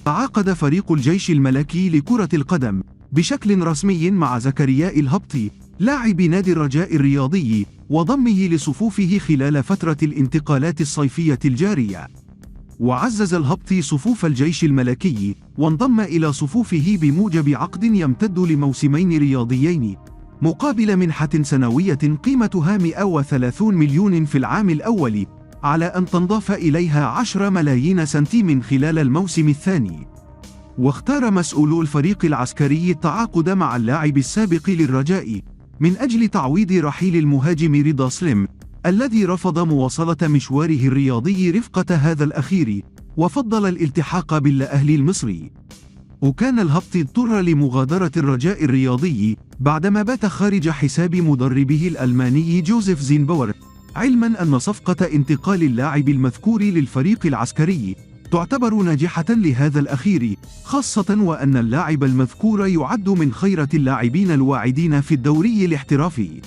تعاقد فريق الجيش الملكي لكرة القدم بشكل رسمي مع زكريا الهبطي لاعب نادي الرجاء الرياضي وضمه لصفوفه خلال فترة الانتقالات الصيفية الجارية. وعزز الهبطي صفوف الجيش الملكي وانضم إلى صفوفه بموجب عقد يمتد لموسمين رياضيين مقابل منحة سنوية قيمتها 130 مليون في العام الأول، على أن تنضاف إليها 10 ملايين سنتيم خلال الموسم الثاني. واختار مسؤولو الفريق العسكري التعاقد مع اللاعب السابق للرجاء من أجل تعويض رحيل المهاجم رضا سليم الذي رفض مواصلة مشواره الرياضي رفقة هذا الأخير وفضل الالتحاق بالأهلي المصري. وكان الهبطي اضطر لمغادرة الرجاء الرياضي بعدما بات خارج حساب مدربه الألماني جوزيف زينباور، علما أن صفقة انتقال اللاعب المذكور للفريق العسكري تعتبر ناجحة لهذا الأخير، خاصة وأن اللاعب المذكور يعد من خيرة اللاعبين الواعدين في الدوري الاحترافي.